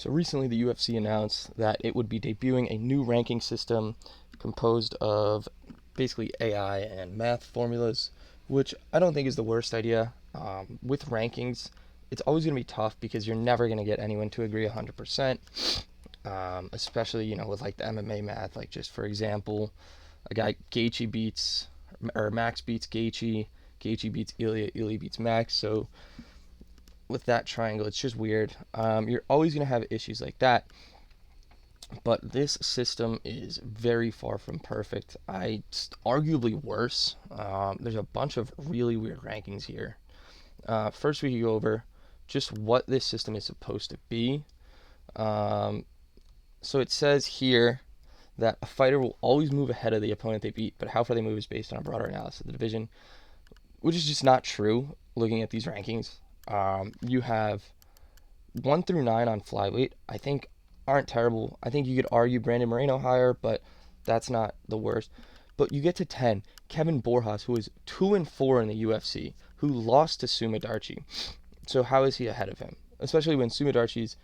So recently, the UFC announced that it would be debuting a new ranking system composed of basically AI and math formulas, which I don't think is the worst idea. With rankings, it's always going to be tough because you're never going to get anyone to agree 100%, especially, with like the MMA math. Like, just for example, a guy Gaethje beats, or Max beats Gaethje, Gaethje beats Ilya, Ilya beats Max. So with that triangle, it's just weird. You're always going to have issues like that, but this system is very far from perfect. It's arguably worse. There's a bunch of really weird rankings here. First, we can go over just what this system is supposed to be. Um, so it says here that a fighter will always move ahead of the opponent they beat, but how far they move is based on a broader analysis of the division, which is just not true looking at these rankings. You have 1 through 9 on flyweight, I think aren't terrible. I think you could argue Brandon Moreno higher, but that's not the worst. But you get to 10, Kevin Borjas, who is 2-4 in the UFC, who lost to Sumidarchi. So how is he ahead of him? Especially when Sumidarchi's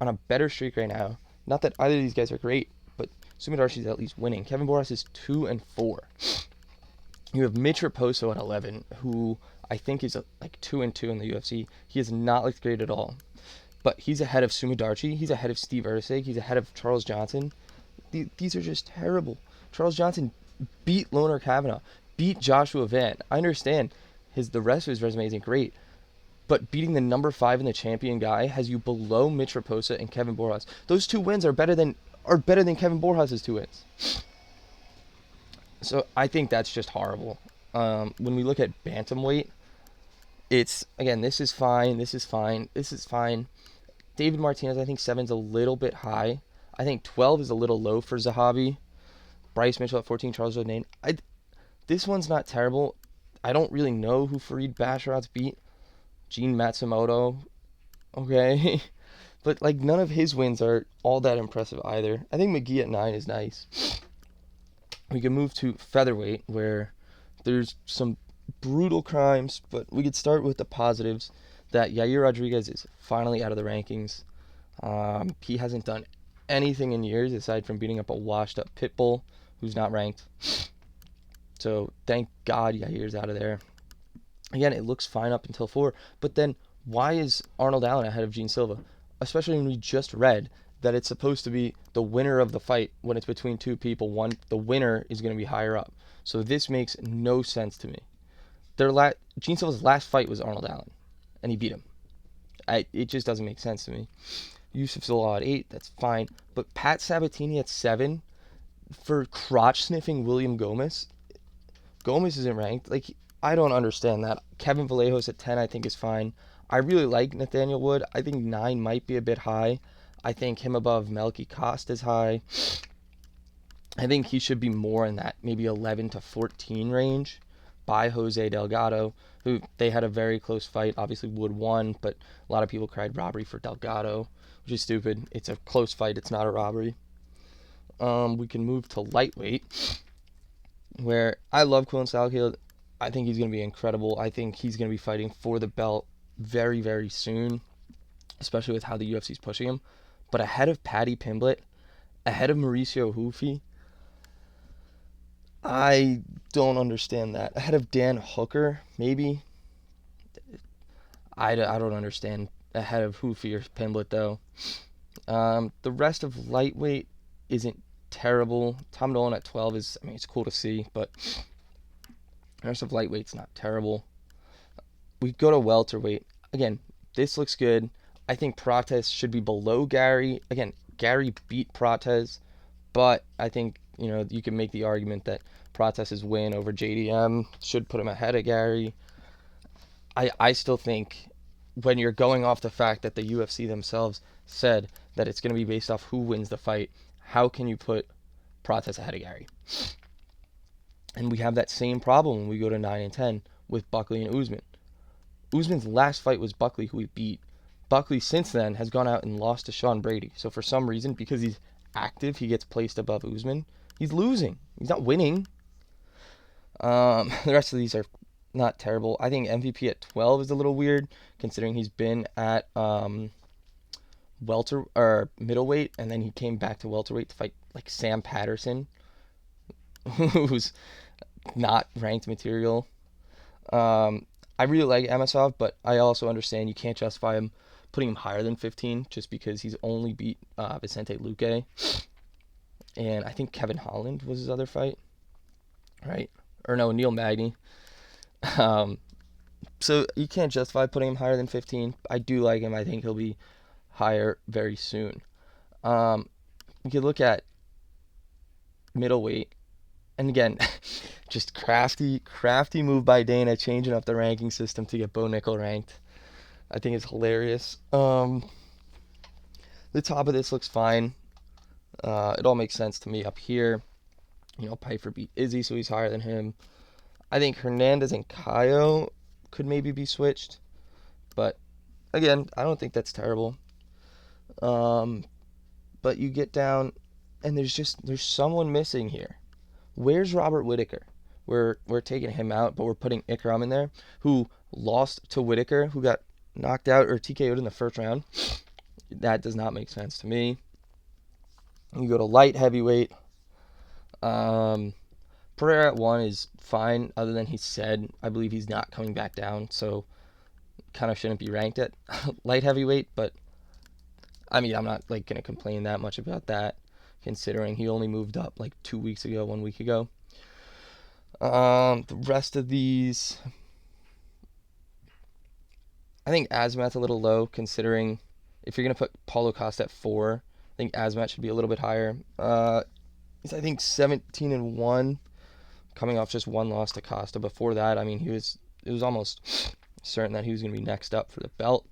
on a better streak right now. Not that either of these guys are great, but Sumidarchi's at least winning. Kevin Borjas is 2-4. You have Mitch Raposo at 11, who I think is like 2-2 in the UFC. He has not looked great at all, but he's ahead of Sumidarchi. He's ahead of Steve Erceg. He's ahead of Charles Johnson. These are just terrible. Charles Johnson beat Loner Kavanaugh, beat Joshua Van. I understand the rest of his resume isn't great, but beating the number 5 and the champion guy has you below Mitch Raposa and Kevin Borjas. Those two wins are better than Kevin Borjas' 2 wins. So I think that's just horrible. When we look at bantamweight, it's again, this is fine, this is fine, this is fine. David Martinez, I think 7's a little bit high. I think 12 is a little low for Zahabi. Bryce Mitchell at 14, Charles O'Neill. This one's not terrible. I don't really know who Fareed Basharat's beat. Gene Matsumoto, okay. But like none of his wins are all that impressive either. I think McGee at 9 is nice. We can move to featherweight, where there's some brutal crimes, but we could start with the positives. That Yair Rodriguez is finally out of the rankings. He hasn't done anything in years aside from beating up a washed-up pit bull who's not ranked. So thank God Yair's out of there. Again, it looks fine up until 4, but then why is Arnold Allen ahead of Gene Silva? Especially when we just read that it's supposed to be the winner of the fight when it's between two people. The winner is going to be higher up. So this makes no sense to me. Gene Silva's last fight was Arnold Allen, and he beat him. It just doesn't make sense to me. Yusuf Zalal at 8, that's fine. But Pat Sabatini at 7 for crotch sniffing William Gomez. Gomez isn't ranked. I don't understand that. Kevin Vallejos at 10, I think is fine. I really like Nathaniel Wood. I think 9 might be a bit high. I think him above Melky Cost is high. I think he should be more in that maybe 11 to 14 range by Jose Delgado, who they had a very close fight. Obviously, Wood won, but a lot of people cried robbery for Delgado, which is stupid. It's a close fight. It's not a robbery. We can move to lightweight, where I love Quillen Salkhill. I think he's going to be incredible. I think he's going to be fighting for the belt very, very soon, especially with how the UFC is pushing him. But ahead of Paddy Pimblett, ahead of Mauricio Hufi, I don't understand that. Ahead of Dan Hooker, maybe. I don't understand ahead of Hufi or Pimblett, though. The rest of lightweight isn't terrible. Tom Nolan at 12 it's cool to see, but the rest of lightweight's not terrible. We go to welterweight. Again, this looks good. I think Prates should be below Gary. Again, Gary beat Prates, but I think, you can make the argument that Prates' win over JDM should put him ahead of Gary. I still think when you're going off the fact that the UFC themselves said that it's going to be based off who wins the fight, how can you put Prates ahead of Gary? And we have that same problem when we go to 9 and 10 with Buckley and Usman. Usman's last fight was Buckley, who he beat. Buckley since then has gone out and lost to Sean Brady. So for some reason, because he's active, he gets placed above Usman. He's losing. He's not winning. The rest of these are not terrible. I think MVP at 12 is a little weird, considering he's been at welter or middleweight, and then he came back to welterweight to fight like Sam Patterson, who's not ranked material. I really like MSov, but I also understand you can't justify him putting him higher than 15 just because he's only beat Vicente Luque, and I think Kevin Holland was his other fight, right? Or no, Neil Magny. Um, so you can't justify putting him higher than 15. I do like him. I think he'll be higher very soon. Um, you could look at middleweight, and again, just crafty move by Dana, changing up the ranking system to get Bo Nickel ranked. I think it's hilarious. The top of this looks fine. It all makes sense to me up here. Piper beat Izzy, so he's higher than him. I think Hernandez and Caio could maybe be switched, but again, I don't think that's terrible. Um, but you get down, and there's someone missing here. Where's Robert Whitaker? We're taking him out, but we're putting Ikram in there, who lost to Whitaker, who got knocked out or TKO'd in the first round. That does not make sense to me. You go to light heavyweight. Pereira at 1 is fine, other than he said, I believe he's not coming back down, so kind of shouldn't be ranked at light heavyweight, but I mean, I'm not like going to complain that much about that, considering he only moved up like 2 weeks ago, 1 week ago. The rest of these, I think Azmat's a little low, considering if you're going to put Paulo Costa at 4, I think Azmat should be a little bit higher. He's, I think, 17-1, coming off just one loss to Costa. Before that, I mean, it was almost certain that he was going to be next up for the belt.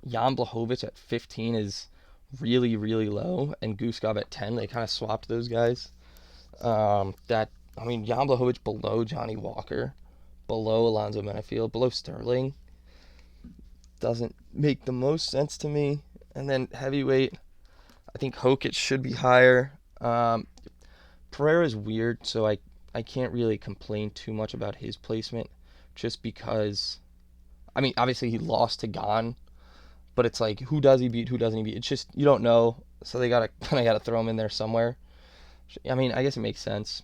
Jan Blachowicz at 15 is really, really low, and Guskov at 10. They kind of swapped those guys. Jan Blachowicz below Johnny Walker, below Alonzo Menafield, below Sterling doesn't make the most sense to me. And then heavyweight, I think Hokic should be higher. Pereira is weird, so I can't really complain too much about his placement, just because, I mean, obviously he lost to Gane, but it's like, who does he beat, who doesn't he beat? It's just, you don't know, so they gotta throw him in there somewhere. I mean, I guess it makes sense.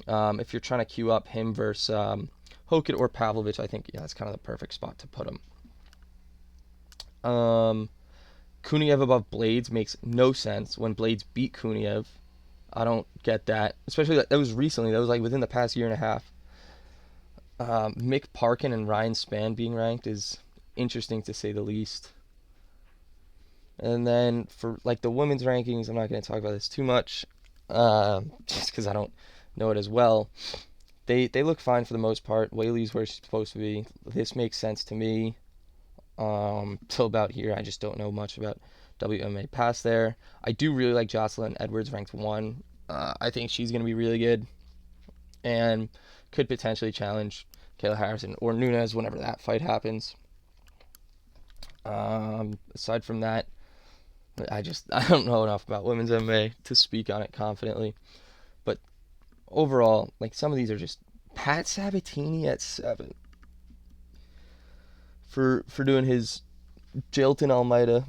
If you're trying to queue up him versus Hokic or Pavlovich, I think, yeah, that's kind of the perfect spot to put him. Kuniev above Blades makes no sense when Blades beat Kuniev. I don't get that. Especially that was recently. That was like within the past year and a half. Mick Parkin and Ryan Spann being ranked is interesting to say the least. And then for like the women's rankings, I'm not going to talk about this too much, just because I don't know it as well. They look fine for the most part. Whaley's where she's supposed to be. This makes sense to me. Till about here, I just don't know much about WMA past there. I do really like Jocelyn Edwards, ranked 1. I think she's going to be really good and could potentially challenge Kayla Harrison or Nunes whenever that fight happens. Aside from that, I don't know enough about women's MMA to speak on it confidently. But overall, like, some of these are just Pat Sabatini at 7 for doing his Jailton Almeida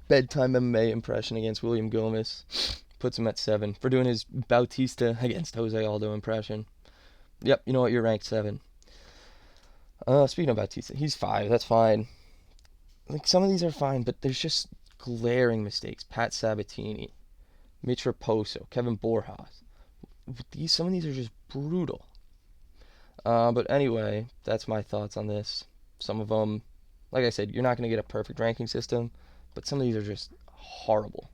bedtime MMA impression against William Gomez. Puts him at 7 for doing his Bautista against Jose Aldo impression. Yep, you know what? You're ranked 7. Speaking of Bautista, he's 5. That's fine. Like, some of these are fine, but there's just glaring mistakes. Pat Sabatini, Mitch Raposo, Kevin Borjas. Some of these are just brutal. But anyway, that's my thoughts on this. Some of them, like I said, you're not going to get a perfect ranking system, but some of these are just horrible.